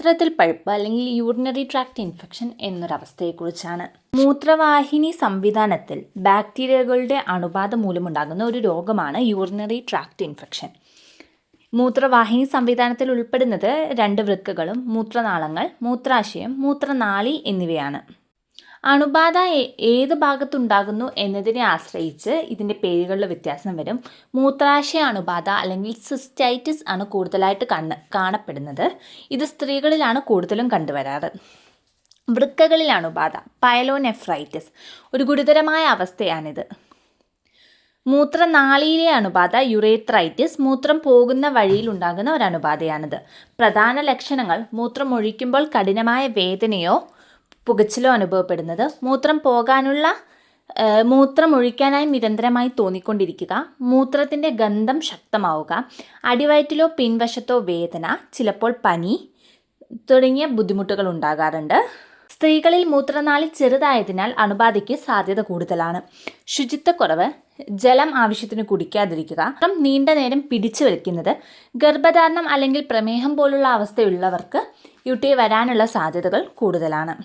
മൂത്രത്തിൽ പഴുപ്പ് അല്ലെങ്കിൽ യൂറിനറി ട്രാക്ട് ഇൻഫെക്ഷൻ എന്നൊരവസ്ഥയെക്കുറിച്ചാണ്. മൂത്രവാഹിനി സംവിധാനത്തിൽ ബാക്ടീരിയകളുടെ അണുബാധ മൂലമുണ്ടാകുന്ന ഒരു രോഗമാണ് യൂറിനറി ട്രാക്ട് ഇൻഫെക്ഷൻ. മൂത്രവാഹിനി സംവിധാനത്തിൽ ഉൾപ്പെടുന്നത് 2 വൃക്കകളും മൂത്രനാളങ്ങൾ, മൂത്രാശയം, മൂത്രനാളി എന്നിവയാണ്. അണുബാധ ഏത് ഭാഗത്തുണ്ടാകുന്നു എന്നതിനെ ആശ്രയിച്ച് ഇതിൻ്റെ പേരുകളിൽ വ്യത്യാസം വരും. മൂത്രാശയ അണുബാധ അല്ലെങ്കിൽ സിസ്റ്റൈറ്റിസ് ആണ് കൂടുതലായിട്ട് കാണപ്പെടുന്നത്. ഇത് സ്ത്രീകളിലാണ് കൂടുതലും കണ്ടുവരാറ്. വൃക്കകളിൽ അണുബാധ പയലോനെഫ്രൈറ്റിസ് ഒരു ഗുരുതരമായ അവസ്ഥയാണിത്. മൂത്രനാളിയിലെ അണുബാധ യുറേത്രൈറ്റിസ് മൂത്രം പോകുന്ന വഴിയിൽ ഉണ്ടാകുന്ന ഒരു അണുബാധയാണിത്. പ്രധാന ലക്ഷണങ്ങൾ മൂത്രമൊഴിക്കുമ്പോൾ കഠിനമായ വേദനയോ പുകച്ചിലോ അനുഭവപ്പെടുന്നത്, മൂത്രമൊഴിക്കാനായി നിരന്തരമായി തോന്നിക്കൊണ്ടിരിക്കുക, മൂത്രത്തിൻ്റെ ഗന്ധം ശക്തമാവുക, അടിവയറ്റിലോ പിൻവശത്തോ വേദന, ചിലപ്പോൾ പനി തുടങ്ങിയ ബുദ്ധിമുട്ടുകൾ ഉണ്ടാകാറുണ്ട്. സ്ത്രീകളിൽ മൂത്രനാളി ചെറുതായതിനാൽ അണുബാധയ്ക്ക് സാധ്യത കൂടുതലാണ്. ശുചിത്വക്കുറവ്, ജലം ആവശ്യത്തിന് കുടിക്കാതിരിക്കുക, നീണ്ട നേരം പിടിച്ചു വലിക്കുന്നത്, ഗർഭധാരണം അല്ലെങ്കിൽ പ്രമേഹം പോലുള്ള അവസ്ഥയുള്ളവർക്ക് UTI വരാനുള്ള സാധ്യതകൾ കൂടുതലാണ്.